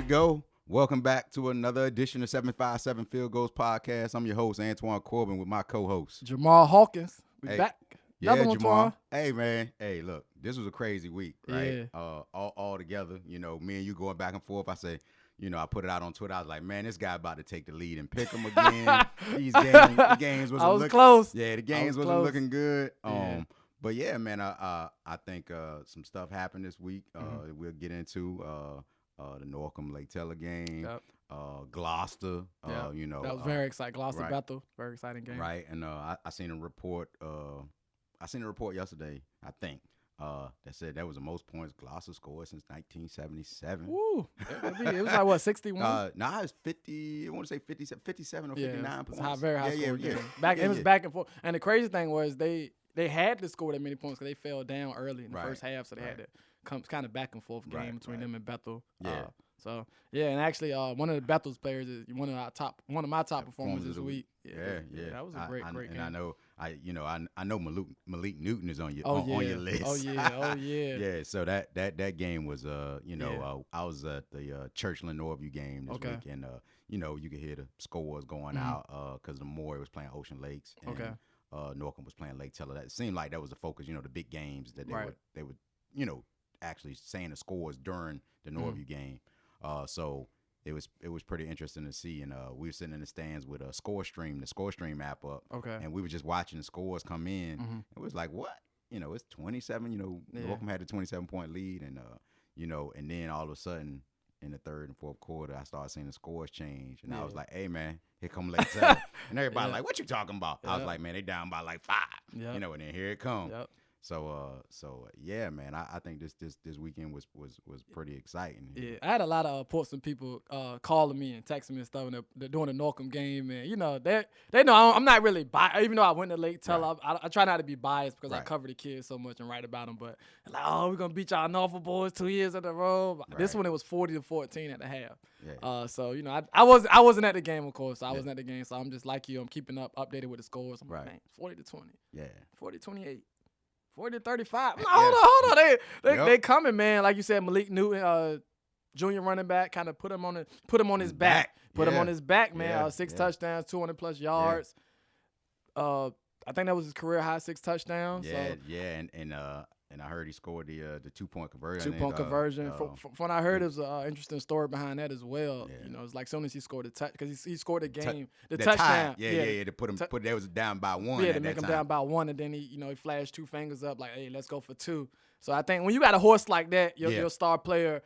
go. Welcome back to another edition of 757 Field Goals Podcast. I'm your host, Antoine Corbin, with my co-host, Jamal Hawkins. We back. Another one, Jamal. Twan. Hey, man. Hey, look, this was a crazy week, right? Yeah. All together, me and you going back and forth. I say, I put it out on Twitter. I was like, man, this guy about to take the lead and pick him again. The games wasn't close. Yeah, the games wasn't looking good. Yeah. But yeah, man, I think some stuff happened this week. We'll get into the Norcom Lake Teller game. Yep. Gloucester. That was very exciting. Gloucester right. Bethel, very exciting game. Right, and I seen a report. I seen a report yesterday, I think, that said that was the most points Gloucester scored since 1977. Woo! It was like what, 61? Nah, it's 50. I want to say 57 or 59 points. It's very high score. Yeah. It was back and forth. And the crazy thing was they had to score that many points because they fell down early in the first half, so they had to come kind of back and forth game between them and Bethel. Yeah. And actually, one of the Bethel's players is one of my top performers this week. Yeah. That was a great game. And I know Malik Newton is on your list. Oh yeah. Yeah. So that game was I was at the Churchland Norview game this week, and you could hear the scores going out because the Maury was playing Ocean Lakes. And, Norcom was playing Lake Teller. That seemed like that was the focus. The big games that they would actually saying the scores during the Norview game. So it was pretty interesting to see, and we were sitting in the stands with the Score Stream app up, and we were just watching the scores come in. It was like, what? It's 27. Norcom had a 27-point lead, and and then all of a sudden in the third and fourth quarter, I started seeing the scores change, and I was like, hey man, here come Lake Teller, and everybody like, what you talking about? I was like, man, they down by like 5, and then here it comes. So yeah, man, I think this weekend was pretty exciting. Yeah, I had a lot of Portsmouth people calling me and texting me and stuff, and they're doing the Norcom game, and they know I'm not really biased, even though I went to Lake Teller. I try not to be biased because I cover the kids so much and write about them. But like, oh, we're gonna beat y'all Norfolk boys 2 years in a row. This one it was 40-14 at the half. Yeah. So I wasn't at the game, of course. So I wasn't at the game, so I'm just like you. I'm keeping updated with the scores. I'm like, man, 40-20. Yeah. 40-28. 40-35. Hold on. They coming, man. Like you said, Malik Newton, junior running back, kind of put him on his back. Put him on his back, man. 6 touchdowns, 200+ yards. I think that was his career high, 6 touchdowns. And I heard he scored the 2-point conversion. 2-point conversion. From what I heard, there's an interesting story behind that as well. Yeah. It's like as soon as he scored because he scored the game, the touchdown. To put him, they was down by 1. Yeah, to make him down by 1, and then he flashed 2 fingers up like, hey, let's go for 2. So I think when you got a horse like that, your star player,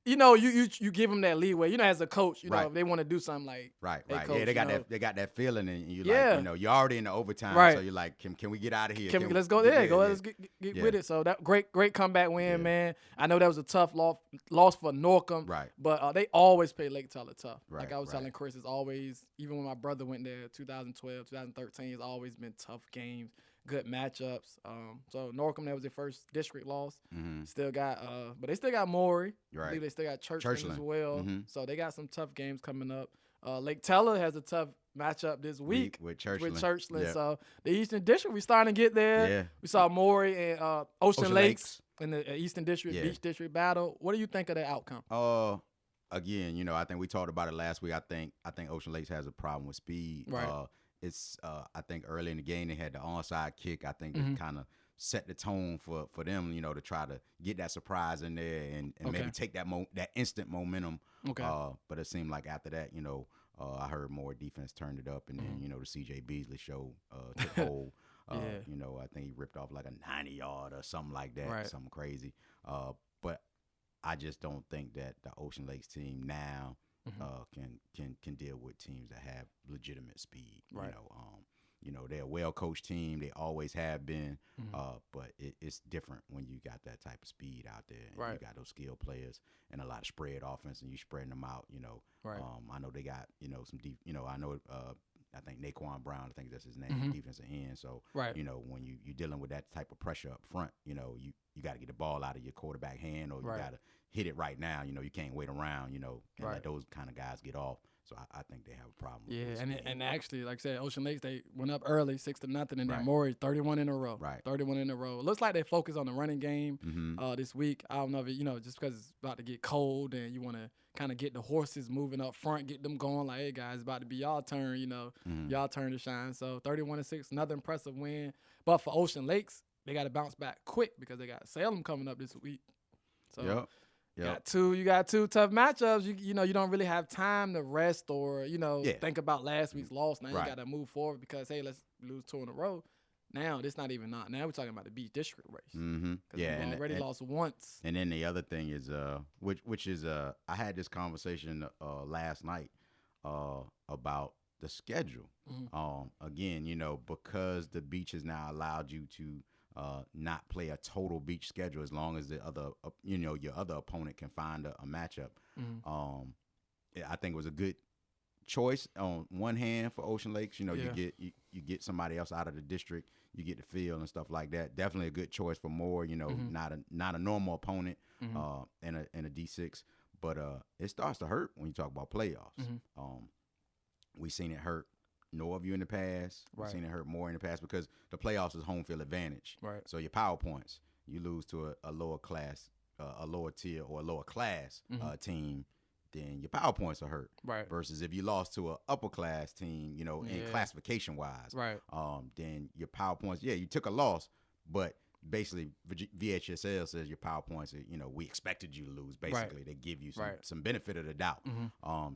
you give them that leeway. As a coach, if they want to do something like hey, coach, yeah, they got that feeling, and you like, you're already in the overtime, so you're like, can we get out of here? Let's go there. Let's get with it. So that great comeback win, man. I know that was a tough loss for Norcom, but they always play Lake Teller tough. Like I was telling Chris, it's always, even when my brother went there 2012, 2013, it's always been tough games. Good matchups. So Norcom, that was their first district loss. Still got, but they still got Maury. I believe they still got Churchland as well. So they got some tough games coming up. Lake Teller has a tough matchup this week with Churchland. Yep. So the Eastern District, we starting to get there. Yeah. We saw Maury and Ocean Lakes in the Eastern District, Beach District battle. What do you think of that outcome? Again, I think we talked about it last week. I think Ocean Lakes has a problem with speed. Right. It's I think early in the game they had the onside kick. I think it kind of set the tone for them, to try to get that surprise in there and maybe take that instant momentum. But it seemed like after that, I heard more defense turned it up, and then the CJ Beasley show took hold. I think he ripped off like a 90-yard or something like that, something crazy. But I just don't think that the Ocean Lakes team now can deal with teams that have legitimate speed. They're a well-coached team. They always have been. But it's different when you got that type of speed out there. And you got those skilled players and a lot of spread offense, and you spreading them out. I know they got some deep. I know. I think Naquan Brown, I think that's his name, defensive end. So when you're dealing with that type of pressure up front, you got to get the ball out of your quarterback hand, or you got to hit it right now. You can't wait around. And let those kind of guys get off. So I think they have a problem. Yeah, and actually, like I said, Ocean Lakes, they went up early, 6-0, and then Maury 31 in a row. Right. 31 in a row. It looks like they focus on the running game this week. I don't know if just because it's about to get cold and you want to kind of get the horses moving up front, get them going. Like, hey guys, it's about to be y'all turn. Y'all turn to shine. So 31-6, another impressive win. But for Ocean Lakes, they got to bounce back quick because they got Salem coming up this week. So. Yep. You got two tough matchups. You don't really have time to rest or think about last week's loss. Now you got to move forward because hey, let's lose 2 in a row. Now this not even not. Now we're talking about the Beach District race. Mm-hmm. Yeah, we already lost once. And then the other thing is which is I had this conversation last night about the schedule. Again, because the Beach has now allowed you to not play a total Beach schedule as long as the other, your other opponent can find a matchup. I think it was a good choice on one hand for Ocean Lakes. You get somebody else out of the district, you get the field and stuff like that. Definitely a good choice for more. Not a normal opponent in a D6, but it starts to hurt when you talk about playoffs. We've seen it hurt Norview in the past. We've seen it hurt more in the past because the playoffs is home field advantage. Right. So your power points, you lose to a lower class, a lower tier or a lower class team, then your power points are hurt. Right. Versus if you lost to an upper class team, in classification wise, then your power points, you took a loss, but basically VHSL says your power points are, we expected you to lose. Basically, they give you some benefit of the doubt.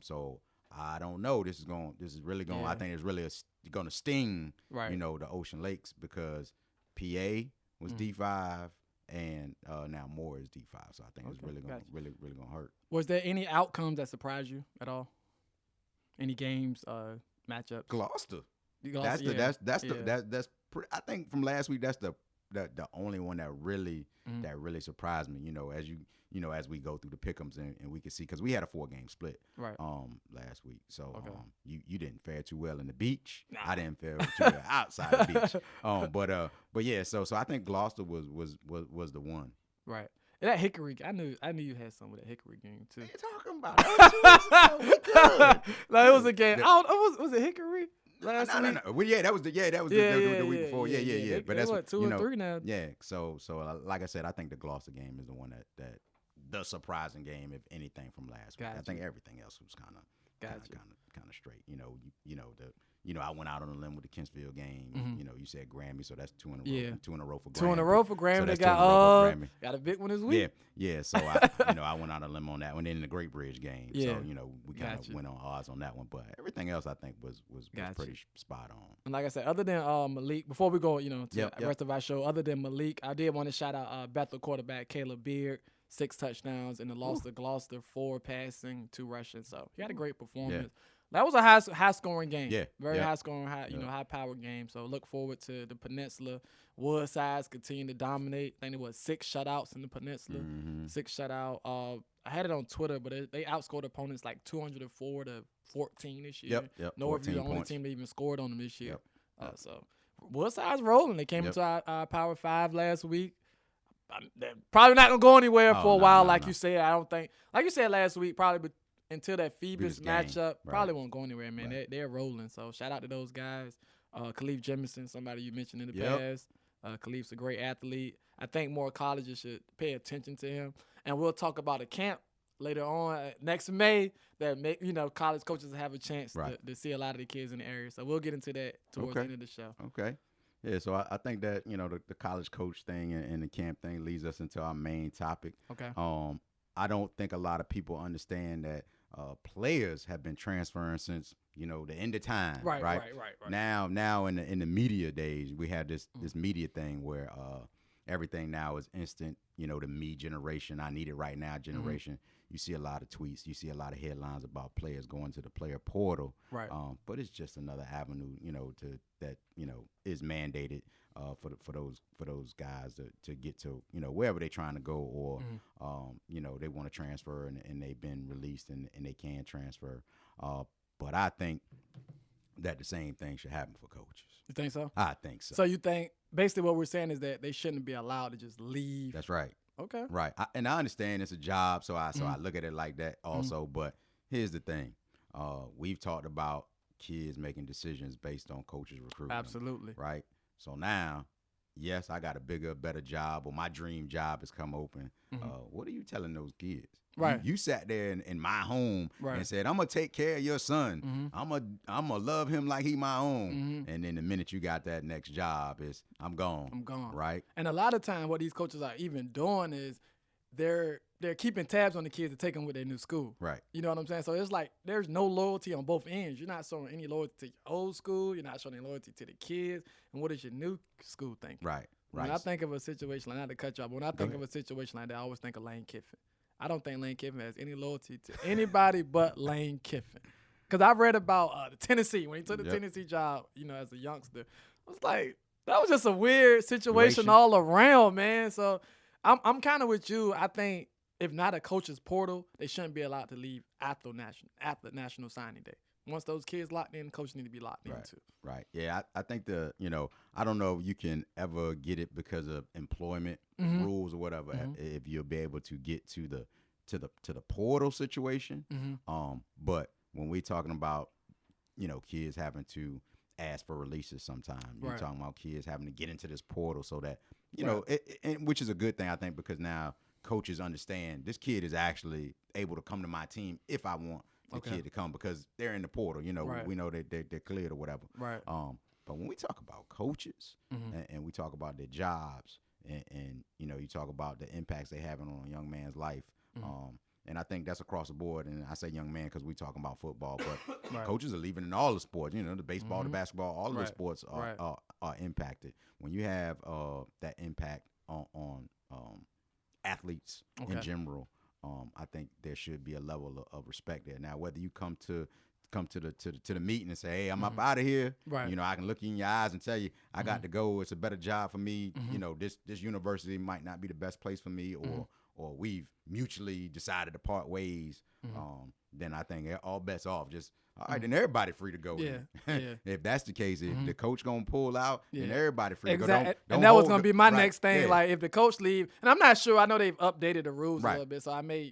So. I don't know. This is really going. I think it's really going to sting. The Ocean Lakes because PA was D5 and now Moore is D5. So I think it's really going to hurt. Was there any outcomes that surprised you at all? Any games, matchups? Gloucester. That's I think from last week that's the only one that really surprised me. As we go through the pick'ems and we can see because we had a 4-game split last week. So you didn't fare too well in the Beach. Nah. I didn't fare too well outside the Beach. But yeah. So I think Gloucester was the one. Right. And that Hickory, I knew you had some of that Hickory game too. What are you talking about? We good. It was a game. Was it Hickory? Last week? No. Well, that was the week before. Yeah. But that's what 2 and 3 now. Yeah. So like I said, I think the Gloucester game is the one that the surprising game, if anything, from last week. I think everything else was kind of straight. I went out on a limb with the Kinsfield game. You said Grammy, so that's 2 in a row. Yeah. 2 in a row for Grammy. 2 in a row for Grammy. So they got a big one this week. Yeah. So I went out on a limb on that one. Then in the Great Bridge game. Yeah. So we kind of went on odds on that one, but everything else I think was pretty spot on. And like I said, other than Malik, before we go, to the rest of our show, other than Malik, I did want to shout out Bethel quarterback Caleb Beard. 6 touchdowns and the loss to Gloucester, 4 passing, 2 rushing. So he had a great performance. That was a high scoring game. Yeah. Very high scoring, high powered game. So look forward to the Peninsula. Woodsides continue to dominate. I think it was 6 shutouts in the Peninsula. 6 shutout. I had it on Twitter, but they outscored opponents like 204 to 14 this year. Norview the only team that even scored on them this year. So Woodside's rolling. They came into our Power 5 last week. They're probably not gonna go anywhere for a while, you said. I don't think, like you said last week, probably until that Phoebus matchup, probably won't go anywhere, man. They're rolling. So shout out to those guys. Khalif Jemison, somebody you mentioned in the past. Khalif's a great athlete. I think more colleges should pay attention to him. And we'll talk about a camp later on next May that college coaches have a chance to see a lot of the kids in the area. So we'll get into that towards the end of the show. Okay. Yeah, so I think that, the college coach thing and the camp thing leads us into our main topic. Okay. I don't think a lot of people understand that players have been transferring since, the end of time. Right. Now in the media days, we have this media thing where everything now is instant, the me generation, I need it right now generation. You see a lot of tweets, you see a lot of headlines about players going to the player portal. Right. But it's just another avenue, that is mandated for those guys to get to, wherever they're trying to go or they want to transfer and they've been released and they can transfer. But I think that the same thing should happen for coaches. You think so? I think so. So you think basically what we're saying is that they shouldn't be allowed to just leave? That's right. Okay. Right. And I understand it's a job, so I look at it like that also. But here's the thing. we've talked about kids making decisions based on coaches recruiting. Absolutely. Right. So now, yes, I got a bigger, better job, or my dream job has come open. What are you telling those kids? Right. You sat there in my home and said, I'm gonna take care of your son. I'm gonna love him like he my own. And then the minute you got that next job, is I'm gone. I'm gone. Right. And a lot of times, what these coaches are even doing is they're keeping tabs on the kids to take them with their new school. Right. You know what I'm saying? So it's like there's no loyalty on both ends. You're not showing any loyalty to your old school. You're not showing any loyalty to the kids. And what is your new school thinking? Right. When I think of a situation like, not to cut you off, but when I think of a situation like that, I always think of Lane Kiffin. I don't think Lane Kiffin has any loyalty to anybody but Lane Kiffin. Because I read about the Tennessee, when he took the Tennessee job, as a youngster. I was like, that was just a weird situation all around, man. So I'm kind of with you. I think if not a coach's portal, they shouldn't be allowed to leave after National Signing Day. Once those kids locked in, coaches need to be locked in too. Right. Yeah, I think I don't know if you can ever get it because of employment rules or whatever. If you'll be able to get to the portal situation. But when we're talking about, kids having to ask for releases sometimes, you're talking about kids having to get into this portal so that, which is a good thing, I think, because now coaches understand this kid is actually able to come to my team if I want the kid to come, because they're in the portal. We know that they're cleared or whatever. Right. But when we talk about coaches and we talk about their jobs and you talk about the impacts they having on a young man's life, and I think that's across the board. And I say young man because we talking about football, but coaches are leaving in all the sports. The baseball, the basketball, all of the sports are impacted. When you have that impact on athletes in general, I think there should be a level of respect there. Now, whether you come to the meeting and say, hey, I'm up out of here, I can look you in your eyes and tell you I got to go. It's a better job for me. This university might not be the best place for me, or we've mutually decided to part ways. Then I think all bets off. Just all right, then everybody free to go. If that's the case, if the coach gonna pull out, then everybody free to go. Don't and that was gonna be my next thing. Like if the coach leave, and I'm not sure. I know they've updated the rules a little bit, so I may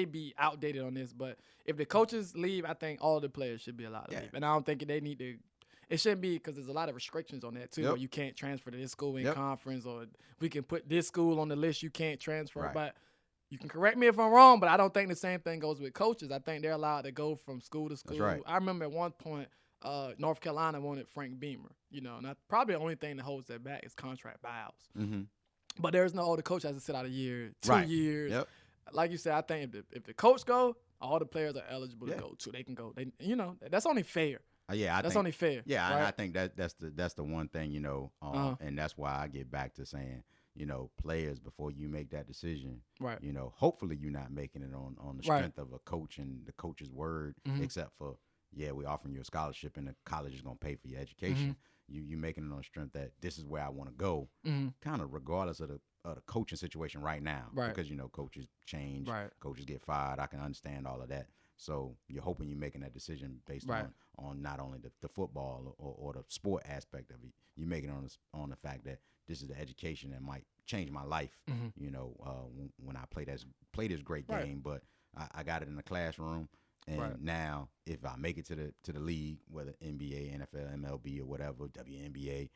be outdated on this. But if the coaches leave, I think all the players should be allowed to leave, and I don't think they need to. It shouldn't be, because there's a lot of restrictions on that too. Where you can't transfer to this school in conference, or we can put this school on the list you can't transfer. But you can correct me if I'm wrong, but I don't think the same thing goes with coaches. I think they're allowed to go from school to school. I remember at one point, North Carolina wanted Frank Beamer, and probably the only thing that holds that back is contract buyouts. But there's no other coach has to sit out a year, 2 years. Like you said, I think if the coach go, all the players are eligible to go too. They can go. That's only fair. That's only fair. Yeah, right? And I think that's the one thing, and that's why I get back to saying, players, before you make that decision, hopefully you're not making it on the strength of a coach and the coach's word, except for, we're offering you a scholarship and the college is going to pay for your education. You making it on the strength that this is where I want to go, kind of regardless of the coaching situation right now, because, coaches change, coaches get fired. I can understand all of that. So you're hoping you're making that decision based on not only the football or the sport aspect of it. You're making it on the fact that this is the education that might change my life. When I play this great game, but I got it in the classroom, and now if I make it to the league, whether NBA, NFL, MLB, or whatever, WNBA,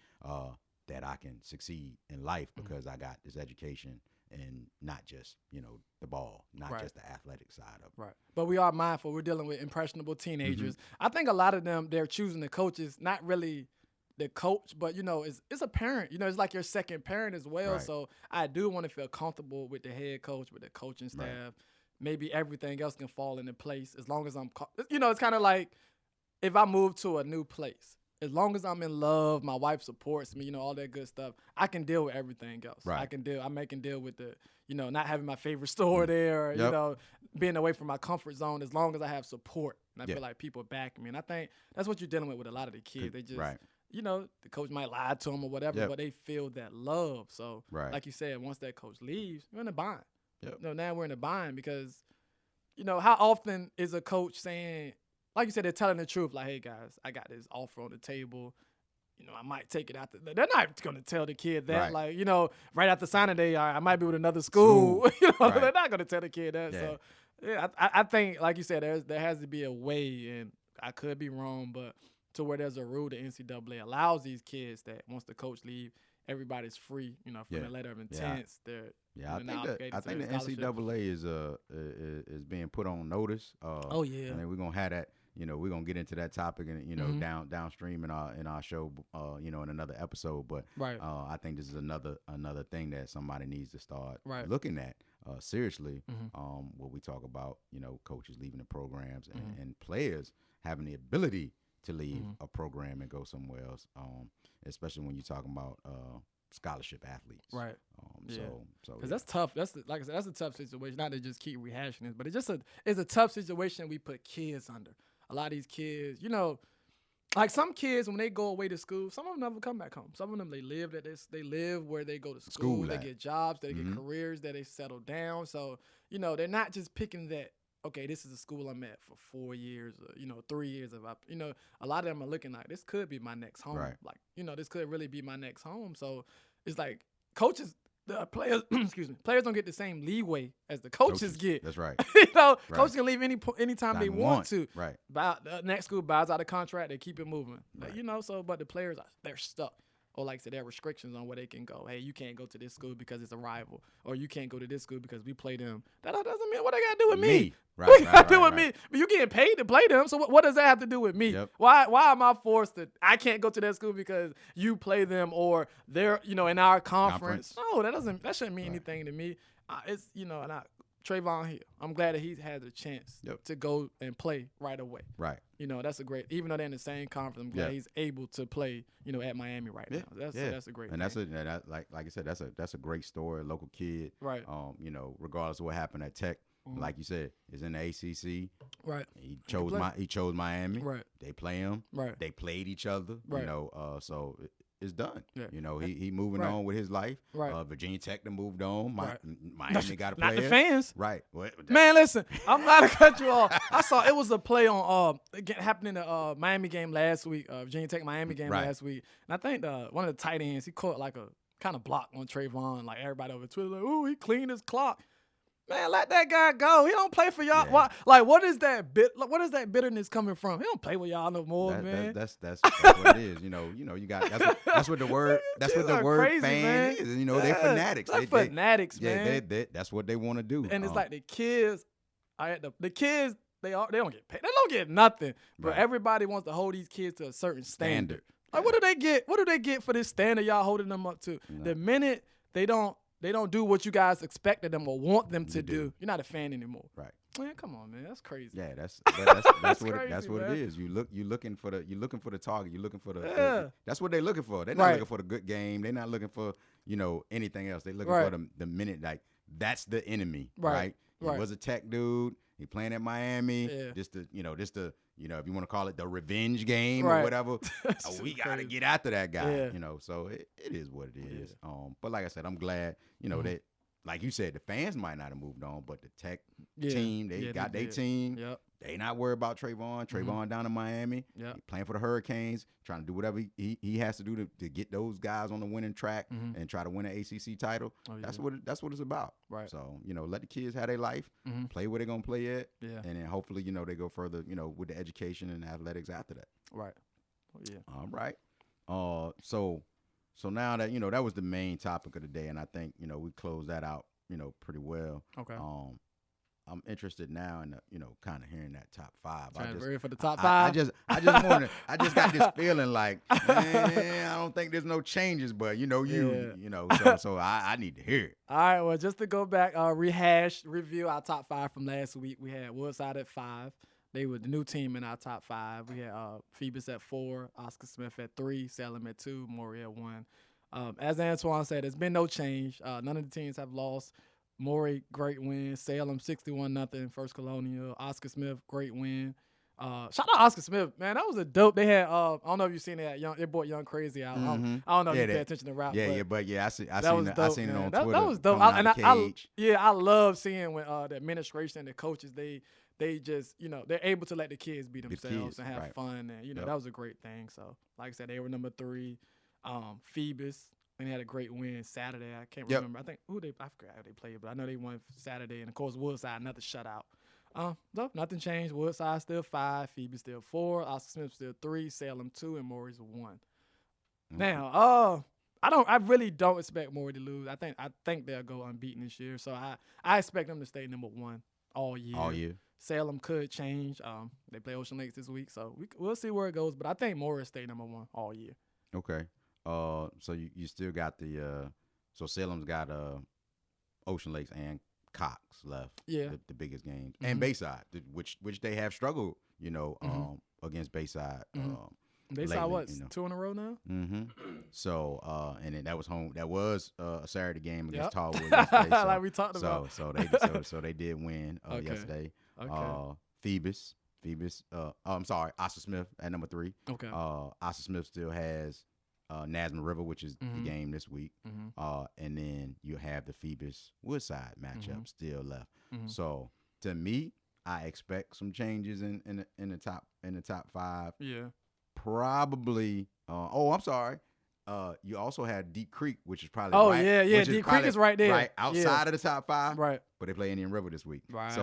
that I can succeed in life because I got this education. And not just, the ball, not just the athletic side of it. Right. But we are mindful. We're dealing with impressionable teenagers. I think a lot of them, they're choosing the coaches, not really the coach, but, it's a parent. It's like your second parent as well. So I do want to feel comfortable with the head coach, with the coaching staff. Maybe everything else can fall into place as long as I'm, it's kind of like if I move to a new place. As long as I'm in love, my wife supports me, all that good stuff, I can deal with everything else. I can deal with the, not having my favorite store there, or, being away from my comfort zone, as long as I have support. And I feel like people back me. And I think that's what you're dealing with a lot of the kids. They just, the coach might lie to them or whatever, but they feel that love. So, like you said, once that coach leaves, you're in a bind. Now we're in a bind because, how often is a coach saying, like you said, they're telling the truth. Like, hey, guys, I got this offer on the table. I might take it out. They're not going to tell the kid that. Like, right after signing day, I might be with another school. They're not going to tell the kid that. So Yeah, I think, like you said, there has to be a way, and I could be wrong, but to where there's a rule, the NCAA allows these kids that once the coach leave, everybody's free, from the letter of intent. I think the NCAA is being put on notice. Oh yeah, I mean, we're gonna have that. We're gonna get into that topic and downstream in our show, in another episode. But I think this is another thing that somebody needs to start looking at seriously. What we talk about, coaches leaving the programs and players having the ability to leave a program and go somewhere else. Especially when you're talking about scholarship athletes, right? Because that's tough. Like I said, that's a tough situation. Not to just keep rehashing this, but it's a tough situation we put kids under. A lot of these kids, like some kids when they go away to school, some of them never come back home. Some of them they live where they go to school, they get jobs, they get careers, that they settle down. So they're not just picking that. Okay, this is the school I'm at for 4 years, or, 3 years of a lot of them are looking like this could be my next home. Right. Like, this could really be my next home. So it's like the players, players don't get the same leeway as the coaches get. That's right. Coaches can leave anytime they want to. Right. The next school buys out a contract, they keep it moving. Right. But the players, they're stuck. Or like I said, there are restrictions on where they can go. Hey, you can't go to this school because it's a rival. Or you can't go to this school because we play them. That doesn't mean what they got to do with me. Right, what they got to do with me? But you getting paid to play them, so what does that have to do with me? Yep. Why am I forced to? I can't go to that school because you play them or they're in our conference. No, that shouldn't mean anything to me. It's Trayvon Hill. I'm glad that he has a chance to go and play right away. Right. That's a great. Even though they're in the same conference, I'm glad he's able to play. At Miami right now. That's a great. And like I said, that's a great story. A local kid. Right. Regardless of what happened at Tech, like you said, is in the ACC. Right. He chose Miami. Right. They play him. Right. They played each other. Right. So it's done. Yeah. He moving on with his life. Right. Virginia Tech done moved on. Miami got a player. player. Not the fans. Right. Man, listen, I'm not to cut you off. I saw it was a play on happening in the Miami game last week, Virginia Tech Miami game last week. And I think one of the tight ends, he caught like a kind of block on Trayvon. Like everybody over Twitter, like, ooh, he cleaned his clock. Man, let that guy go. He don't play for y'all. Yeah. Why? Like, what is that bitterness coming from? He don't play with y'all no more, man. That's what it is. You got that's what the word crazy, fan man. is. They fanatics. They're fanatics, man. They that's what they want to do. And it's like the kids. The kids they don't get paid. They don't get nothing. But everybody wants to hold these kids to a certain standard. Like, what do they get? What do they get for this standard y'all holding them up to? No. The minute they don't do what you guys expected them or want them to do, you're not a fan anymore. Right. Man, come on, man. That's crazy. Yeah, that's what crazy, that's what man. it is. You're looking for the target. You're looking for the that's what they're looking for. They're not looking for the good game. They're not looking for, anything else. They're looking for the minute, like, that's the enemy. Right. He was a Tech dude. He playing at Miami. Yeah. Just to, if you want to call it the revenge game or whatever, we got to get after that guy. Yeah. So it is what it is. Yeah. But like I said, I'm glad, that, like you said, the fans might not have moved on, but the Tech team, they got their team. Yep. They not worried about Trayvon. Trayvon down in Miami, playing for the Hurricanes, trying to do whatever he has to do to get those guys on the winning track and try to win an ACC title. That's what it's about. Right. So let the kids have their life, play where they're gonna play at, and then hopefully they go further with the education and athletics after that. Right. Yeah. All right. So now that that was the main topic of the day, and I think we closed that out pretty well. Okay. I'm interested now in kind of hearing that top five. Ready for the top five? I just got this feeling like, man, I don't think there's no changes, but so I need to hear it. All right, well, just to go back, review our top five from last week. We had Woodside at 5. They were the new team in our top 5. We had Phoebus at 4, Oscar Smith at 3, Salem at 2, Maury at 1. As Antoine said, there's been no change. None of the teams have lost. Maury, great win. Salem, 61-0. First Colonial. Oscar Smith, great win. Shout out Oscar Smith, man. That was a dope. They had I don't know if you've seen that. They brought Young Crazy out. I don't know if you pay attention to rap. I seen it on Twitter. That was dope. I love seeing when the administration and the coaches they just they're able to let the kids be themselves and have fun, and that was a great thing. So like I said, they were number 3. Phoebus. And they had a great win Saturday. I can't remember. I forgot how they played, but I know they won Saturday. And, of course, Woodside, another shutout. No, nothing changed. Woodside still 5, Phoebe still 4, Oscar Smith still 3, Salem 2, and Maury's 1. Now, I really don't expect Maury to lose. I think they'll go unbeaten this year. So I expect them to stay number 1 all year. All year. Salem could change. They play Ocean Lakes this week, so we'll see where it goes. But I think Maury will stay number 1 all year. Okay. So you still got the so Salem's got Ocean Lakes and Cox left. Yeah. The biggest games. And Bayside, which they have struggled, against Bayside. Bayside, lately, what, 2 in a row now? Mm-hmm. So, and then that was home. That was a Saturday game against Tallwood yesterday. So, like we talked about. So they did win yesterday. Okay. Phoebus. I'm sorry, Oscar Smith at number 3. Okay. Oscar Smith still has Nasma River, which is the game this week. And then you have the Phoebus Woodside matchup still left. So to me, I expect some changes in the top 5. Yeah. Probably. I'm sorry. You also had Deep Creek, which is probably Deep Creek is right there, right outside of the top 5. Right. But they play Indian River this week. Right. So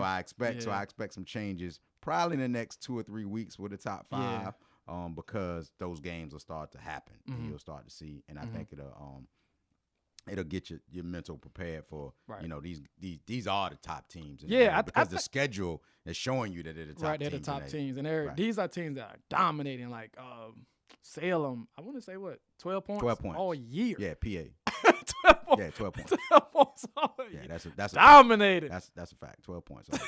I expect some changes probably in the next 2 or 3 weeks with the top 5. Yeah. Because those games will start to happen, and you'll start to see, and I think it'll get your mental prepared for these are the top teams. Because the schedule is showing you that they're the top teams. Right, they're the top teams, and these are teams that are dominating. Like Salem, I want to say 12 points. 12 points all year. Yeah, PA. 12 points. Yeah, 12 points. 12 points all year. Yeah, that's dominated. That's a fact. 12 points. All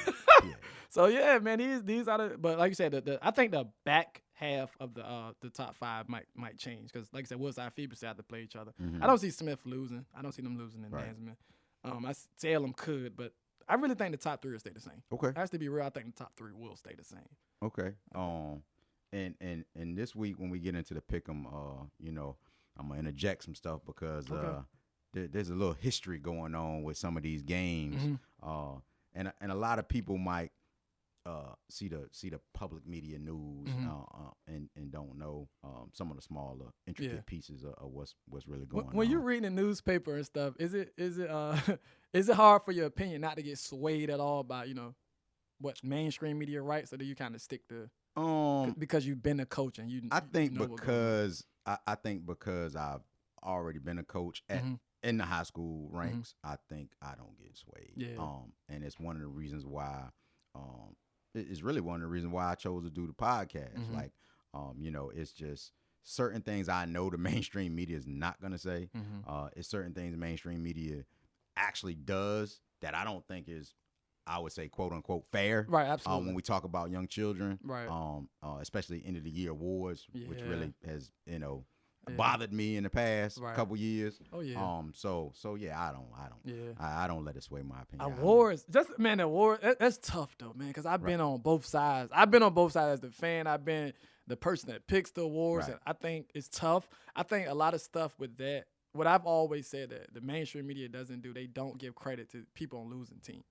year. So yeah, man, these are but like you said, I think the back half of the top 5 might change because like I said, Woodside Phoebe have to play each other. I don't see Smith losing. I don't see them losing in Nasman. Salem could, but I really think the top 3 will stay the same. Okay. Has to be real. I think the top 3 will stay the same. Okay. And this week when we get into the pick'em, I'm gonna interject some stuff because there's a little history going on with some of these games, and a lot of people might see the public media news and don't know some of the smaller intricate pieces of what's really going on. When you're reading the newspaper and stuff, is it hard for your opinion not to get swayed at all by what mainstream media writes, or do you kind of stick to because you've been a coach and you? I think because I've already been a coach in the high school ranks, I think I don't get swayed. Yeah. And it's one of the reasons why. It's really one of the reasons why I chose to do the podcast. Like, it's just certain things I know the mainstream media is not going to say. It's certain things the mainstream media actually does that I don't think is, I would say, quote unquote, fair. Right, absolutely. When we talk about young children, right. Especially end of the year awards, which really has, bothered me in the past couple years. Oh yeah. So yeah, I don't let it sway my opinion. Awards, the award. That's tough though, man. Because I've been on both sides. I've been on both sides as the fan. I've been the person that picks the awards, and I think it's tough. I think a lot of stuff with that. What I've always said that the mainstream media doesn't do, they don't give credit to people on losing teams.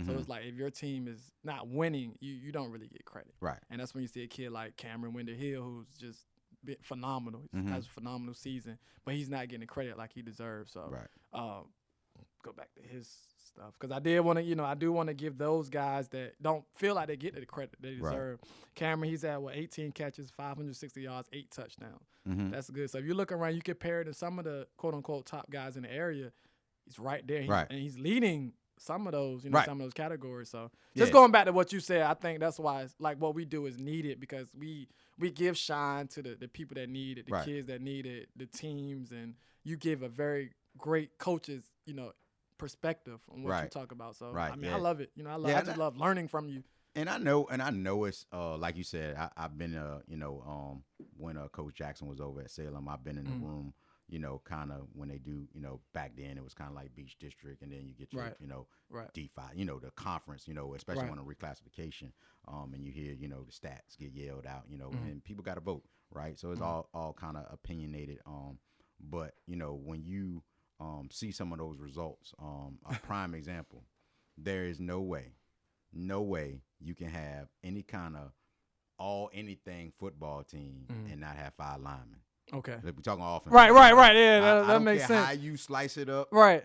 So it's like if your team is not winning, you don't really get credit. Right. And that's when you see a kid like Cameron Winder Hill, who's just been phenomenal. He has a phenomenal season, but he's not getting the credit like he deserves. So go back to his stuff because I do want to give those guys that don't feel like they get the credit they deserve. Right. Cameron, he's at 18 catches, 560 yards, 8 touchdowns. That's good. So if you look around, you compare it to some of the quote unquote top guys in the area. He's right there, and he's leading some of those, some of those categories. So just going back to what you said, I think that's why it's like what we do is needed because we give shine to the people that need it, the kids that need it, the teams, and you give a very great coach's, perspective on what you talk about. So I mean, I love it. I just love learning from you. And I know it's like you said, I've been when Coach Jackson was over at Salem, I've been in the room. Kind of when they do, back then it was kind of like Beach District, and then you get your, D5, the conference, especially on a reclassification, and you hear, the stats get yelled out, and people got to vote, right? So it's all kind of opinionated. But when you see some of those results, a prime example, there is no way you can have any kind of all-anything football team and not have 5 linemen. Okay. Like we're talking offense. Right. Yeah, that makes sense. How you slice it up. Right.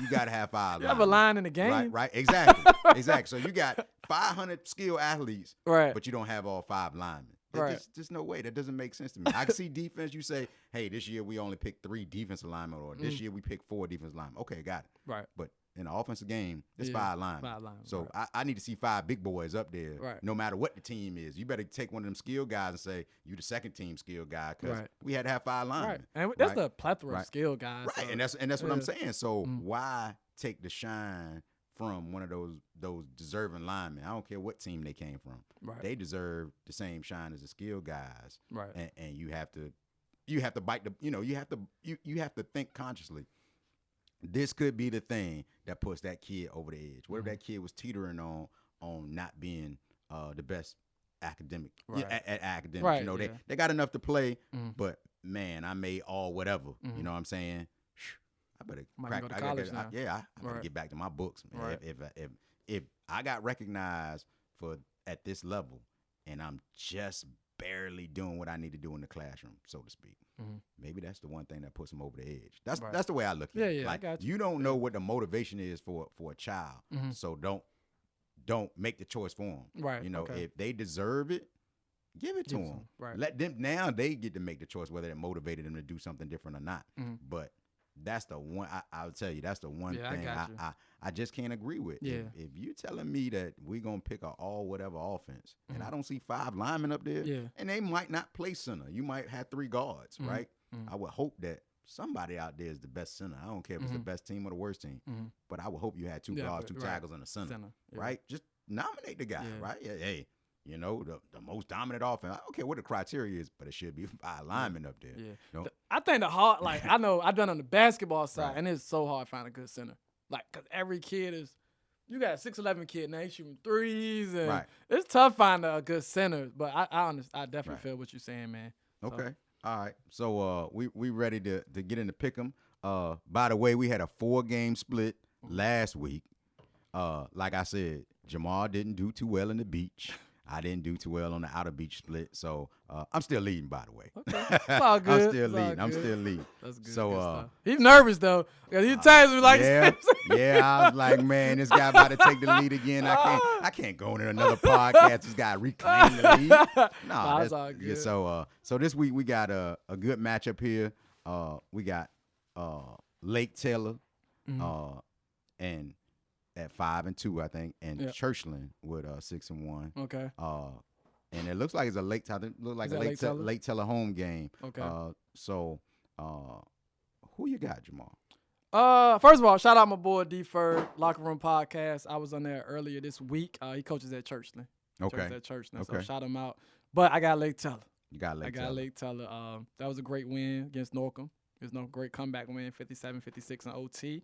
you got to have 5 You have a line in the game. Right, exactly. Exactly. So you got 500 skilled athletes, but you don't have all 5 linemen. There's no way. That doesn't make sense to me. I can see defense. You say, hey, this year we only picked 3 defensive linemen, or this year we picked 4 defensive linemen. Okay, got it. Right. But in the offensive game, there's 5 linemen. 5 linemen. So I need to see 5 big boys up there, no matter what the team is. You better take one of them skilled guys and say, you the second team skilled guy, because we had to have 5 linemen. Right. And that's the plethora of skilled guys. Right, so. and that's what I'm saying. So why take the shine from one of those deserving linemen? I don't care what team they came from. Right. They deserve the same shine as the skilled guys. Right. And you have to bite the you have to think consciously. This could be the thing that puts that kid over the edge. What if that kid was teetering on not being the best academic at academics? Right. They got enough to play, but man, I made all whatever. You know what I'm saying? I better go to college now. I better get back to my books, man. Right. If I got recognized for at this level, and I'm just barely doing what I need to do in the classroom, so to speak, maybe that's the one thing that puts them over the edge. That's the way I look at it. Yeah, like, I got you. You don't know what the motivation is for a child, so don't make the choice for them. Right. If they deserve it, give it to them. Right. Let them. Now they get to make the choice whether it motivated them to do something different or not. But that's the one I'll tell you. That's the one thing I just can't agree with. Yeah. If you're telling me that we're gonna pick a all whatever offense, and I don't see 5 linemen up there, and they might not play center. You might have 3 guards, right? I would hope that somebody out there is the best center. I don't care if it's the best team or the worst team, but I would hope you had 2 guards, 2 tackles, and a center. Right? Just nominate the guy, right? Yeah, hey. The most dominant offense. I don't care what the criteria is, but it should be 5 linemen up there. Yeah. I think the hard, I know I've done on the basketball side, and it's so hard to find a good center. Because every kid you got a 6'11" kid now, he's shooting threes, and it's tough finding a good center. But I definitely feel what you're saying, man. Okay. All right. So we ready to get into pick'em. By the way, we had a 4-game split last week. Like I said, Jamal didn't do too well in the beach. I didn't do too well on the outer beach split, so I'm still leading. By the way, okay. It's all good. I'm still leading. That's good. So he's nervous though, because he tells me like, I was like, man, this guy about to take the lead again. I can't go into another podcast. This guy reclaim the lead. No, that's all good. So this week we got a good matchup here. We got Lake Taylor, and at 5-2, I think, and Churchland with 6-1. Okay. And it looks like it's a Lake Taylor. Look like a Lake Taylor home game. Okay. So, who you got, Jamal? First of all, shout out my boy D-Fur, Locker Room Podcast. I was on there earlier this week. He coaches at Churchland. Okay. So shout him out. But I got Lake Taylor. You got Lake Taylor. Lake Taylor. That was a great win against Norcom. It was no great comeback win, 57-56 in OT.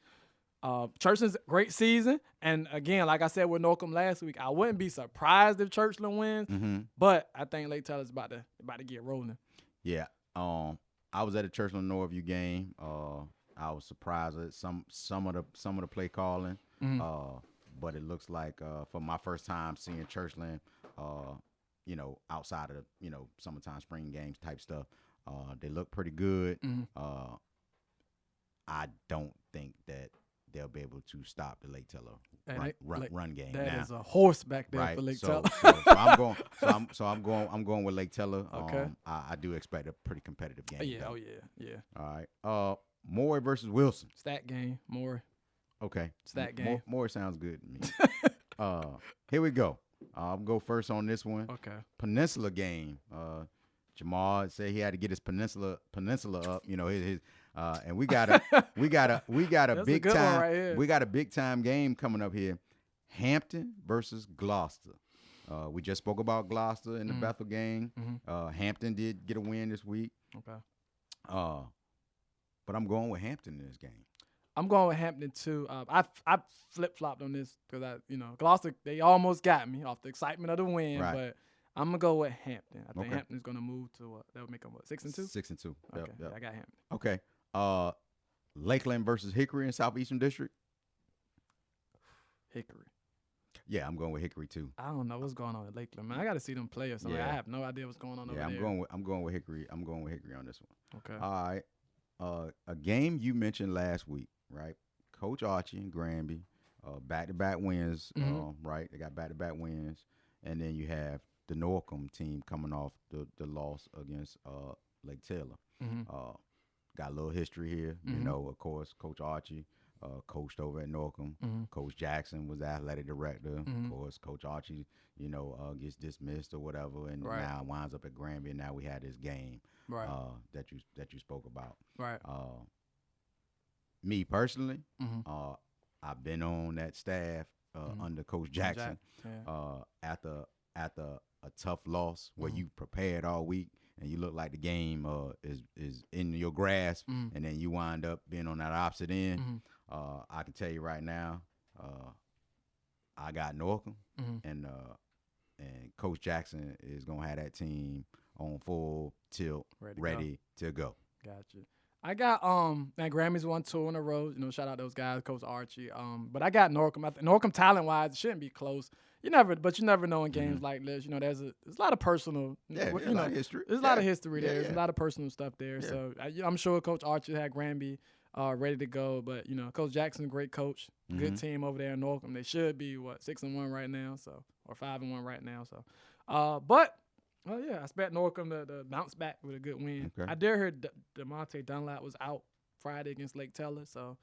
Churchland's great season, and again, like I said with Norcom last week, I wouldn't be surprised if Churchland wins, but I think Lake Taylor's about to get rolling. Yeah, I was at a Churchland Northview game. I was surprised at some of the play calling, but it looks like for my first time seeing Churchland, outside of summertime spring games type stuff, they look pretty good. I don't think that they'll be able to stop the Lake Taylor run game. That is a horse back there for Lake Taylor. So I'm going with Lake Taylor. Okay. I do expect a pretty competitive game. Yeah. Though. Oh yeah. All right. Maury versus Wilson. Stat game, Maury. Okay. Stat game. Maury sounds good to me. Here we go. I'll go first on this one. Okay. Peninsula game. Jamal said he had to get his peninsula up. His and we got a big time right we got a big time game coming up here. Hampton versus Gloucester. We just spoke about Gloucester in the Bethel game. Hampton did get a win this week. Okay. But I'm going with Hampton in this game. I'm going with Hampton too. I flip flopped on this because Gloucester, they almost got me off the excitement of the win, but I'm gonna go with Hampton. I think Hampton's gonna move to that would make them 6-2. 6-2. Okay, Yep. I got Hampton. Okay. Lakeland versus Hickory in Southeastern District. Hickory. Yeah, I'm going with Hickory too. I don't know what's going on at Lakeland, man. I got to see them play or something. Yeah. I have no idea what's going on over there. I'm going with Hickory. I'm going with Hickory on this one. Okay. All right. A game you mentioned last week, right? Coach Archie and Granby, back-to-back wins, right? They got back-to-back wins. And then you have the Norcom team coming off the loss against Lake Taylor. Got a little history here. You know, of course, Coach Archie coached over at Norcom. Coach Jackson was the athletic director. Of course, Coach Archie, you know, gets dismissed or whatever, and now winds up at Granby. And now we had this game that you spoke about. Right. Me personally, I've been on that staff under Coach Jackson. After a tough loss where you prepared all week and you look like the game is in your grasp, and then you wind up being on that opposite end. I can tell you right now, I got Norcom, and Coach Jackson is gonna have that team on full tilt, ready to go. Gotcha. I got man, Grammys won 2 in a row. You know, shout out those guys, Coach Archie. But I got Norcom. Norcom talent wise, it shouldn't be close. You never know in games like this. You know, there's a lot of personal. A lot of history. There's a lot of history there. There's a lot of personal stuff there. So I'm sure Coach Archie had Granby ready to go. But you know, Coach Jackson, great coach, good team over there in Norcom. They should be 6-1 right now, or 5-1 right now. So, but. Oh, yeah, I expect Norcom to bounce back with a good win. Okay. I dare heard DeMonte Dunlap was out Friday against Lake Taylor, so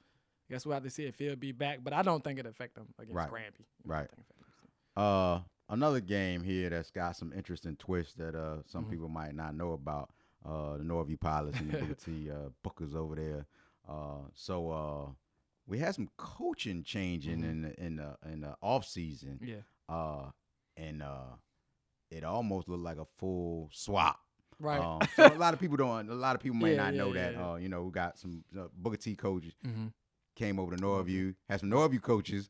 I guess we'll have to see if he'll be back. But I don't think it'll affect him against Granby. Right. Another game here that's got some interesting twists that some people might not know about, the Northview Pilots and the Booker T Bookers over there. So we had some coaching changing in the off season. Yeah. And it almost looked like a full swap. Right. So a lot of people might not know that. You know, we got some Booker T coaches came over to Northview, had some Northview coaches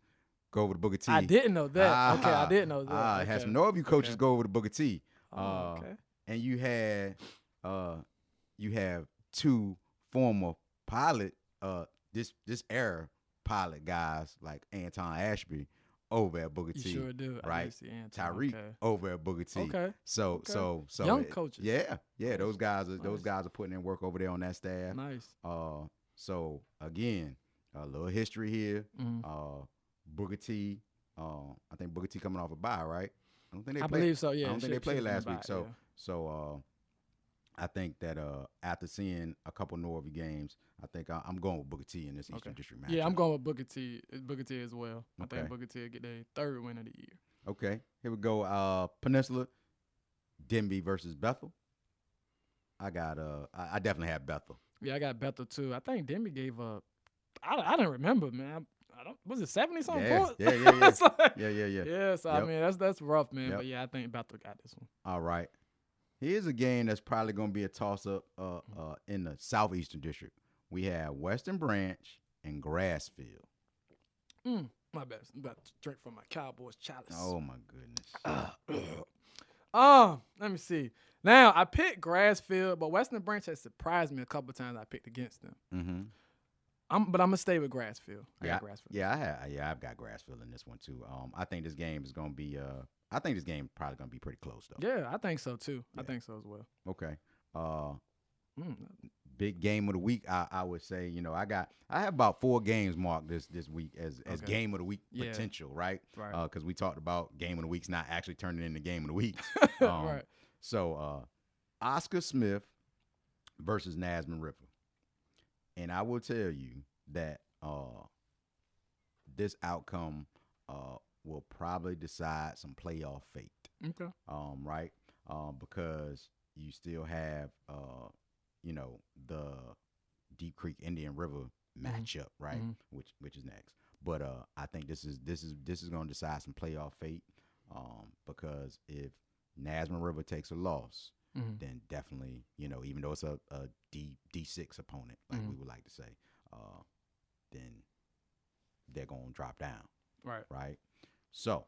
go over to Booker T. I didn't know that. Okay, I didn't know that. Had some Northview coaches go over to Booker T. Okay. And you have 2 former pilot, this era pilot guys like Anton Ashby over at Booker T. You sure do. Right. Tyreek over at Booker T. Okay. So young coaches. Yeah. Those guys are putting in work over there on that staff. Nice. So again, a little history here. Booker T. I think Booker T coming off a bye, right? I believe so. Yeah. I don't think they played last week. So I think that after seeing a couple Northview games, I think I'm going with Booker T in this Eastern District match. Yeah, I'm going with Booker T. Booker T as well. I think Booker T will get their 3rd win of the year. Okay, here we go. Peninsula, Denby versus Bethel. I definitely have Bethel. Yeah, I got Bethel too. I think Denby gave up. I don't remember, man. Was it 70-something points? Yeah. Yeah. So I mean, that's rough, man. But yeah, I think Bethel got this one. All right. Here's a game that's probably going to be a toss-up in the Southeastern District. We have Western Branch and Grassfield. My bad. I'm about to drink from my Cowboys chalice. Oh, my goodness. Let me see. Now, I picked Grassfield, but Western Branch has surprised me a couple times I picked against them. But I'm going to stay with Grassfield. I've got Grassfield in this one, too. I think this game is going to be probably going to be pretty close, though. Yeah, I think so, too. Yeah. I think so as well. Okay. Big game of the week, I would say. You know, I have about 4 games marked this week as game of the week potential, right? Right. Because we talked about game of the week's not actually turning into game of the week. Right. So, Oscar Smith versus Nasman River, and I will tell you that this outcome will probably decide some playoff fate. Okay. Right. Because you still have the Deep Creek Indian River matchup, right? Which is next. But I think this is going to decide some playoff fate. Because if Nasman River takes a loss, then definitely, even though it's a D6 opponent, like we would like to say, then they're going to drop down. Right. So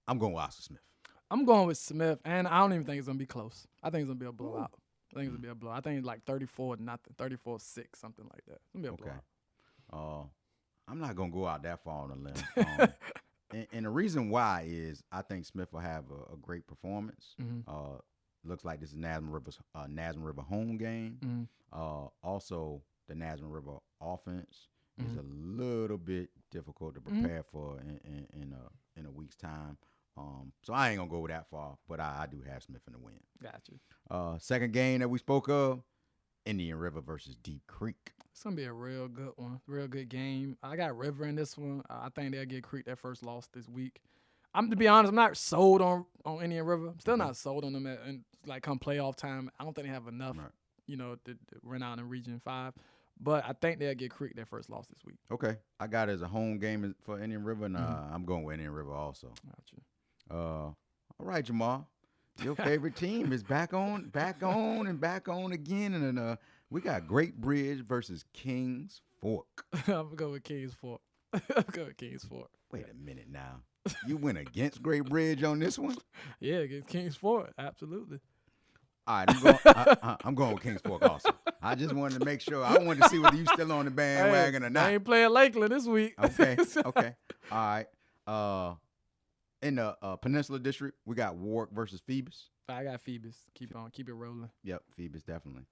I'm going with Oscar Smith. I'm going with Smith, and I don't even think it's going to be close. I think it's going to be a blowout. I think it's going to be a blowout. I think it's like 34-0, 34-6, something like that. It's going to be a blowout. I'm not going to go out that far on a limb. And the reason why is I think Smith will have a great performance. Looks like this is Nasman River home game. Also, the Nasman River offense is a little bit difficult to prepare for in a week's time. So I ain't gonna go that far, but I do have Smith in the win. Gotcha. Second game that we spoke of, Indian River versus Deep Creek. It's gonna be a real good one, real good game. I got River in this one. I think they'll get Creek their first loss this week. To be honest, I'm not sold on Indian River. I'm still not sold on them come playoff time. I don't think they have enough, to run out in Region 5. But I think they'll get Creek their first loss this week. Okay, I got it as a home game for Indian River, and I'm going with Indian River also. Gotcha. All right, Jamal, your favorite team is back on again, and we got Great Bridge versus Kings Fork. I'm gonna go with Kings Fork. Wait a minute now. You went against Great Bridge on this one? Yeah, against Kings Fork, absolutely. All right, I'm going with Kings Fork also. I just wanted to make sure. I wanted to see whether you still on the bandwagon or not. I ain't playing Lakeland this week. Okay. All right. In the Peninsula District, we got Warwick versus Phoebus. I got Phoebus. Keep it rolling. Yep, Phoebus definitely.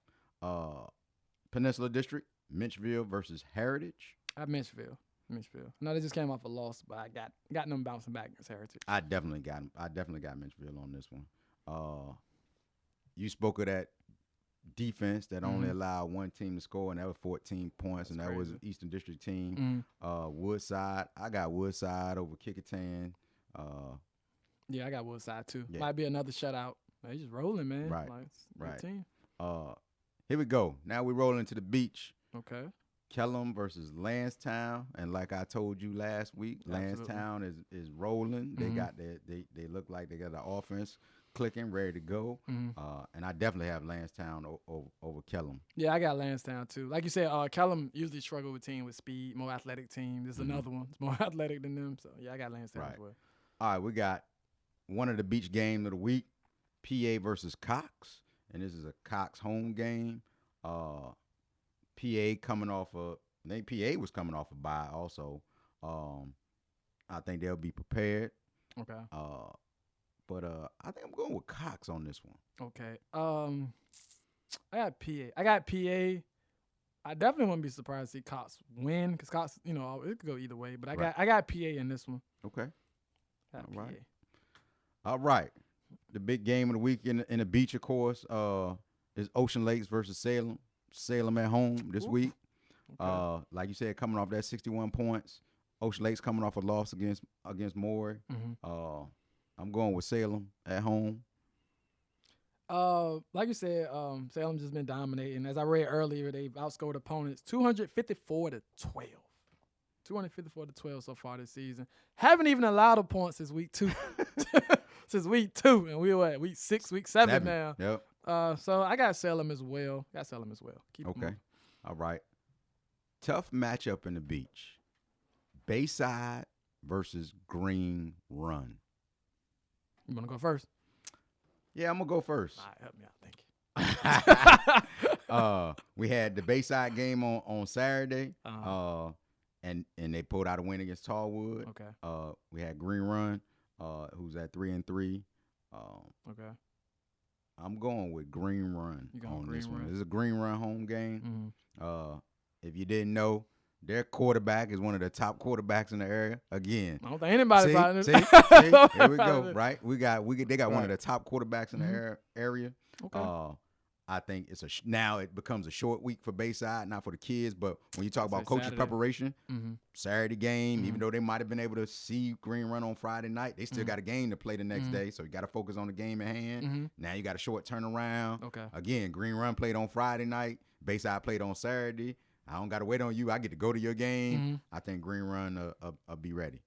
Peninsula District, Mitchville versus Heritage. I have Mitchville. No, they just came off a loss, but I got them bouncing back against Heritage. I definitely got Mitchville on this one. You spoke of that defense that only allowed one team to score, and that was 14 points, and that was an Eastern District team. Woodside, I got Woodside over Kickintan. Yeah, I got Woodside too. Yeah. Might be another shutout. They just rolling, man. Right. Team. Here we go. Now we're rolling to the beach. Okay. Kellum versus Lansdowne, and like I told you last week, Lansdowne is rolling. They got they look like they got the offense clicking, ready to go. And I definitely have Lansdowne over Kellum. Yeah, I got Lansdowne too. Like you said, Kellum usually struggle with team with speed, more athletic team. This is another one. It's more athletic than them. So yeah, I got Lansdowne as well. All right, we got one of the beach games of the week, PA versus Cox, and this is a Cox home game. PA coming off I think PA was coming off a bye also. I think they'll be prepared. Okay. But I think I'm going with Cox on this one. Okay. I got PA. I definitely wouldn't be surprised to see Cox win because Cox, it could go either way. But I got PA in this one. Okay. All right. The big game of the week in the beach, of course, is Ocean Lakes versus Salem. Salem at home this week. Okay. Like you said, coming off that 61 points. Ocean Lakes coming off a loss against Maury. I'm going with Salem at home. Like you said, Salem just been dominating. As I read earlier, they've outscored opponents 254-12. 254-12 so far this season. Haven't even allowed a point since week 2. Since week 2, and we were at week 6, week 7 now. Yep. So I got Salem as well. Keep it moving. All right. Tough matchup in the beach. Bayside versus Green Run. You want to go first? Yeah, I'm going to go first. All right, help me out. Thank you. We had the Bayside game on Saturday, and they pulled out a win against Tallwood. Okay. We had Green Run, who's at 3-3. Okay. I'm going with Green Run on this one. This is a Green Run home game. If you didn't know, their quarterback is one of the top quarterbacks in the area. Again, I don't think anybody's about it. See, here we go. Right, they got one of the top quarterbacks in the area. Okay. I think now it becomes a short week for Bayside, not for the kids, but when you talk about coaches' Saturday. preparation, Saturday game, even though they might have been able to see Green Run on Friday night, they still got a game to play the next day, so you got to focus on the game at hand. Now you got a short turnaround. Okay. Again, Green Run played on Friday night, Bayside played on Saturday. I don't got to wait on you. I get to go to your game. I think Green Run will be ready.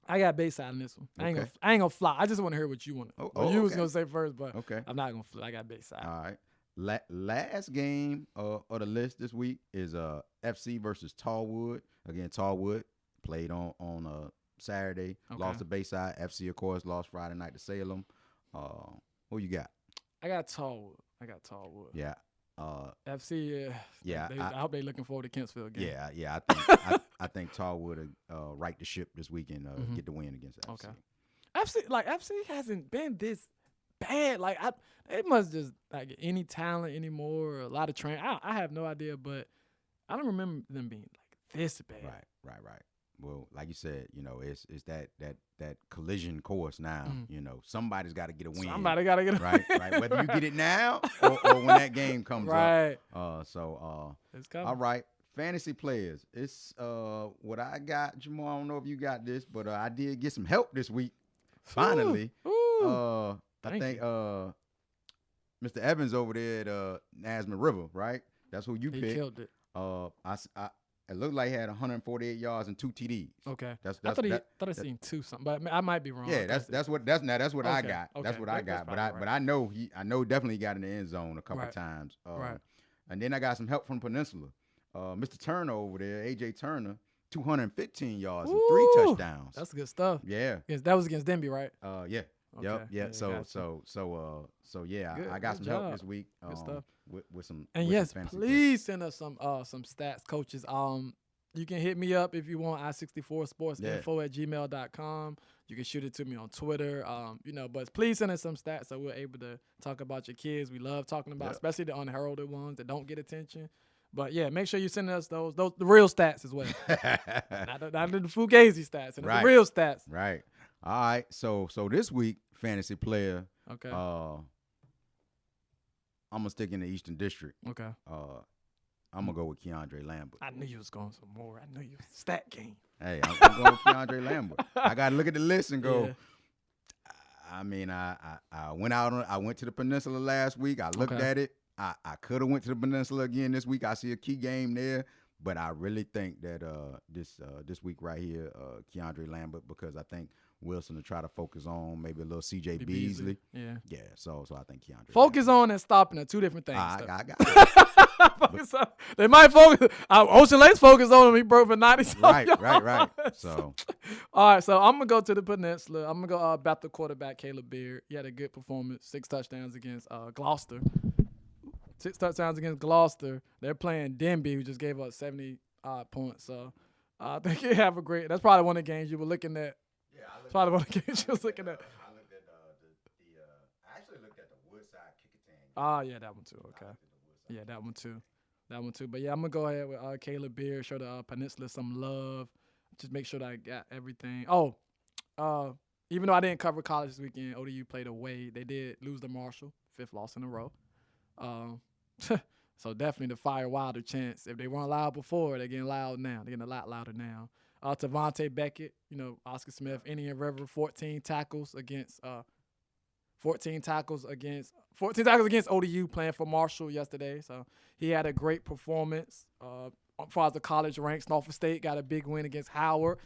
I got Bayside in this one. Okay. I ain't gonna fly. I just want to hear what you want. You was gonna say first, but okay. I'm not gonna fly. I got Bayside. All right. Last game of the list this week is FC versus Tallwood. Again, Tallwood played on Saturday, lost to Bayside. FC, of course, lost Friday night to Salem. Who you got? I got Tallwood. Yeah. FC. Yeah. I hope they looking forward to Kentsville again. Yeah. I think Tallwood will right the ship this week and get the win against FC. Okay. FC hasn't been this bad. It must just any talent anymore. Or a lot of training. I have no idea, but I don't remember them being this bad. Right. Well, like you said, it's that collision course now. Somebody's got to get a win. Somebody got to get a win. Right. Whether you get it now or when that game comes up. It's coming. All right. Fantasy players. It's what I got, Jamal. I don't know if you got this, but I did get some help this week. Finally. I think Mr. Evans over there at Nasman River, right? That's who you picked. He killed it. It looked like he had 148 yards and 2 TDs. Okay. I thought I seen 2 something, but I might be wrong. Yeah, that's what I got. Okay. That's what I got. But I know definitely got in the end zone a couple times. And then I got some help from Peninsula. Mr. Turner over there, AJ Turner, 215 yards and 3 touchdowns. That's good stuff. Yeah. That was against Denby, right? Yeah. Okay. Yeah. So yeah, I got some help this week. Good stuff. With some. And yes, please send us some stats, coaches. You can hit me up if you want, i64sportsinfo@gmail.com. You can shoot it to me on Twitter. But please send us some stats so we're able to talk about your kids. We love talking about, especially the unheralded ones that don't get attention. But yeah, make sure you send us those the real stats as well. not the fugazi stats, and the real stats. Right. All right. So this week, fantasy player. Okay. I'm gonna stick in the Eastern District. Okay. I'm gonna go with Keandre Lambert. I knew you was going some more. I knew you was stat game. Hey, I'm going with Keandre Lambert. I gotta look at the list and go. Yeah. I mean, I went out. I went to the Peninsula last week. I looked at it. I could have went to the Peninsula again this week. I see a key game there, but I really think that this week right here, Keandre Lambert, because I think Wilson will try to focus on maybe a little CJ Beasley. Yeah. So I think Keandre. Focus on and stopping are two different things. I got it. Focus on. They might focus. Ocean Lake's focus on him. He broke for 90. Right. So. All right. So I'm gonna go to the Peninsula. I'm gonna go Bethel quarterback Caleb Beard. He had a good performance. 6 touchdowns against Gloucester. 6 touchdowns against Gloucester. They're playing Denby, who just gave up 70 points. So I think you have a great. That's probably one of the games you were looking at. Yeah, probably one of the games you was looking at. I looked at I actually looked at the Woodside Kickertan. Yeah, that one too. Okay. Yeah, that one too. But yeah, I'm gonna go ahead with Caleb Beard. Show the Peninsula some love. Just make sure that I got everything. Even though I didn't cover college this weekend, ODU played away. They did lose to Marshall, 5th loss in a row. So definitely the Fire Wilder chance. If they weren't loud before, they're getting loud now. They're getting a lot louder now. Tavonte Beckett, Oscar Smith, Indian River, 14 tackles against ODU playing for Marshall yesterday. So he had a great performance. As far as the college ranks, Norfolk State got a big win against Howard.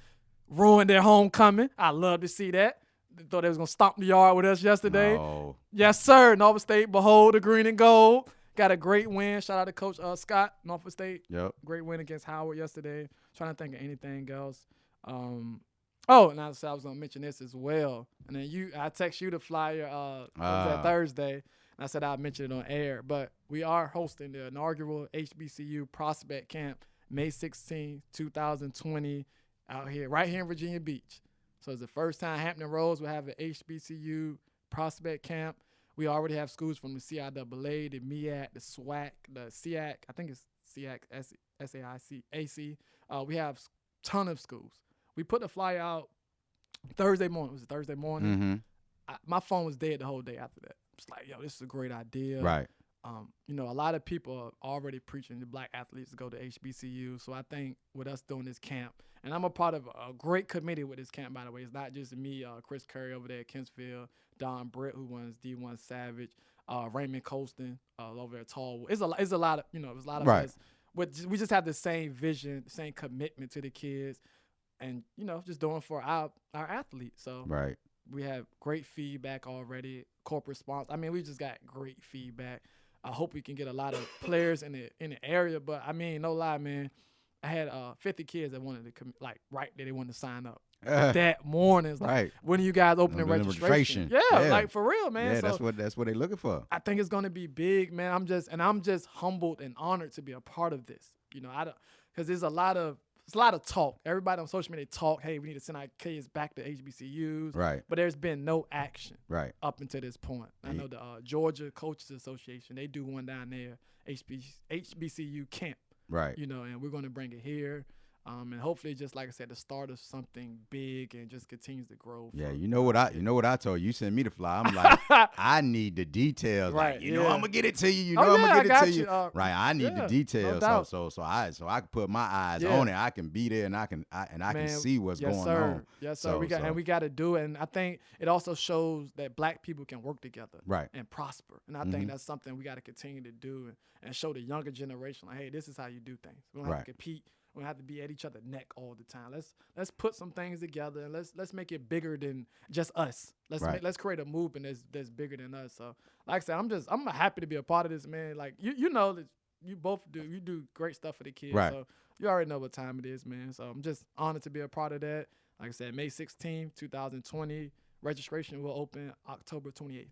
Ruined their homecoming. I love to see that. They thought they was going to stomp the yard with us yesterday. No. Yes, sir. Norfolk State, behold the green and gold. Got a great win. Shout out to Coach Scott, Norfolk State. Yep. Great win against Howard yesterday. Trying to think of anything else. And I was going to mention this as well. And then I text you the flyer that Thursday. And I said I'd mention it on air. But we are hosting the inaugural HBCU Prospect Camp May 16, 2020 right here in Virginia Beach. So it's the first time Hampton Roads will have an HBCU Prospect Camp. We already have schools from the CIAA, the MEAC, the SWAC, the SEAC. I think it's SEAC, SAIC, AC. We have a ton of schools. We put the flyer out Thursday morning. Was it Thursday morning? Mm-hmm. My phone was dead the whole day after that. It's like, this is a great idea. Right. A lot of people are already preaching to black athletes to go to HBCU. So I think with us doing this camp, and I'm a part of a great committee with this camp, by the way. It's not just me, Chris Curry over there at Kempsville, Don Britt, who runs D1 Savage, Raymond Colston over at Tallwood. It's a lot of, there's a lot of us. We just have the same vision, the same commitment to the kids, and, just doing for our athletes. So right. We have great feedback already, corporate response. I mean, we just got great feedback. I hope we can get a lot of players in the area, but I mean, no lie, man. I had 50 kids that wanted to they wanted to sign up that morning. It's like, right. when are you guys opening registration? Yeah, like for real, man. Yeah, so that's what they're looking for. I think it's gonna be big, man. I'm just humbled and honored to be a part of this. Because there's a lot of talk. Everybody on social media talk, hey, we need to send our kids back to HBCUs. Right. But there's been no action. Right. Up until this point. I know the Georgia Coaches Association, they do one down there, HBCU camp. Right. And we're going to bring it here. And hopefully, just like I said, the start of something big and just continues to grow. Yeah, you know what I told you. You sent me to fly. I'm like, I need the details. Right, like, you know, I'm gonna get it to you. You know, I'm gonna get it to you. you. Right, I need the details. No so I can put my eyes on it. I can be there and I can see what's going on. Yes, sir. We got to do it. And I think it also shows that Black people can work together, and prosper. And I think that's something we got to continue to do and show the younger generation, like, hey, this is how you do things. We don't have to compete. We don't have to be at each other's neck all the time. Let's put some things together and let's make it bigger than just us. Let's create a movement that's bigger than us. So, like I said, I'm happy to be a part of this, man. Like you know that you do great stuff for the kids. Right. So you already know what time it is, man. So I'm just honored to be a part of that. Like I said, May 16th, 2020. Registration will open October 28th.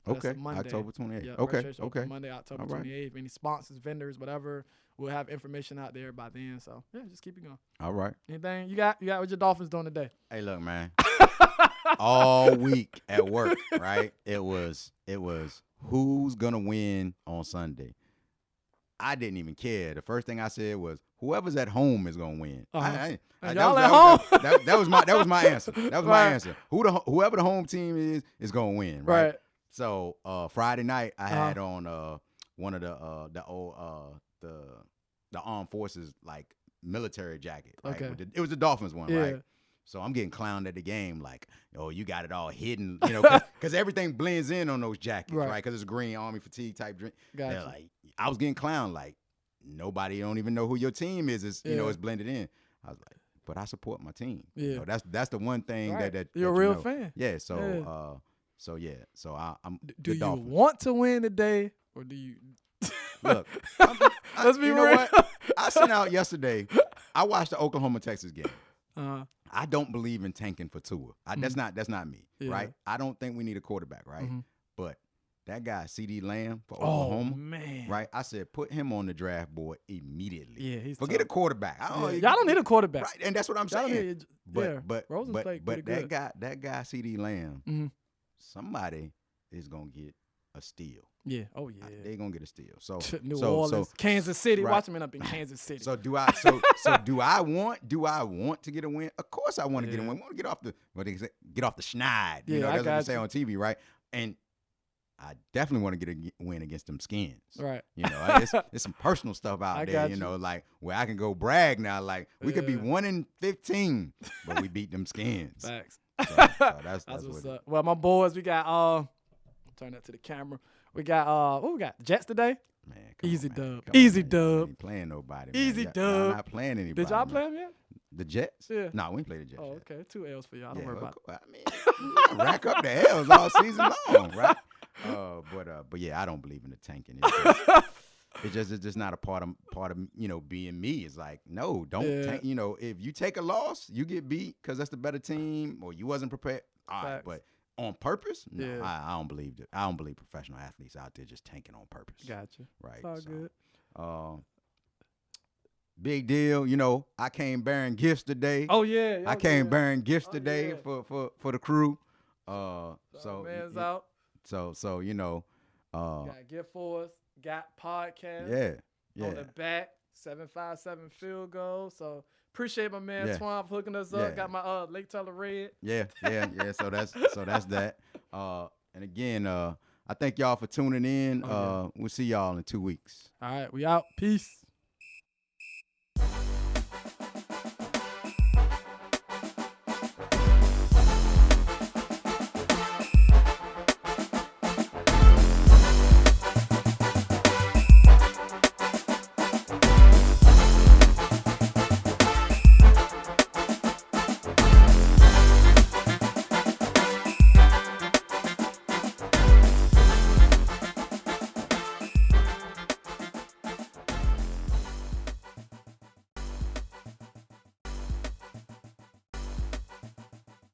Okay, October 28th. Yeah, okay. Monday, October 28th. Any sponsors, vendors, whatever, we'll have information out there by then. So yeah, just keep it going. All right. Anything you got what your Dolphins doing today? Hey, look, man. All week at work, right? It was who's gonna win on Sunday. I didn't even care. The first thing I said was whoever's at home is gonna win. Y'all at home? That was my answer. That was my answer. Whoever the home team is gonna win, right? So Friday night I had on one of the armed forces like military jacket. Right? Okay. It was the Dolphins one, right? So I'm getting clowned at the game like, oh, you got it all hidden, because everything blends in on those jackets, right? Because it's green Army fatigue type drink. Gotcha. Like, I was getting clowned like nobody don't even know who your team is. It's blended in. I was like, but I support my team. Yeah. That's the one thing that you're a real fan. Yeah. So I'm. Do you want to win today, or do you? Look, let's be real. Know what? I sent out yesterday. I watched the Oklahoma-Texas game. I don't believe in tanking for Tua. That's not me, right? I don't think we need a quarterback, right? But that guy, CD Lamb for Oklahoma, right? I said put him on the draft board immediately. Yeah, he's forget tough. A quarterback. Y'all don't need a quarterback, right? And that's what I'm saying. But that guy, CD Lamb, somebody is gonna get a steal. Yeah. Oh yeah. They're gonna get a steal. So New Orleans, Kansas City. Right. Watch them end up in Kansas City. So do I want to get a win? Of course I want to get a win. I want to get off the schneid. That's what they say on TV, right? And I definitely want to get a win against them Skins. Right. It's some personal stuff out there, like where I can go brag now. Like we could be 1-15, but we beat them Skins. Facts. So that's what's up. Well, my boys, we got turn that to the camera. We got we got Jets today. Man, easy dub. Easy dub. Ain't playing nobody. Easy man. dub. Y'all not playing anybody. Did y'all play them yet? The Jets? Yeah. No, we ain't played the Jets. Oh, yet. okay. 2 L's for y'all. Don't worry about it. I mean, rack up the L's all season long, right? But yeah, I don't believe in the tanking. It's just not a part of being me. It's like, no, don't tank. If you take a loss, you get beat because that's the better team, or you wasn't prepared. All right, but on purpose? No, I don't believe it. I don't believe professional athletes out there just tanking on purpose. Gotcha. Right. It's all good. Big deal. I came bearing gifts today. Oh yeah. I came bearing gifts today for the crew. Man's out. So got gift for us. Got podcast. Yeah. On the back, 757 field goal. So appreciate my man Twan for hooking us up. Got my Lake Teller red. Yeah. So that's that. And again, I thank y'all for tuning in. We'll see y'all in 2 weeks. All right, we out. Peace.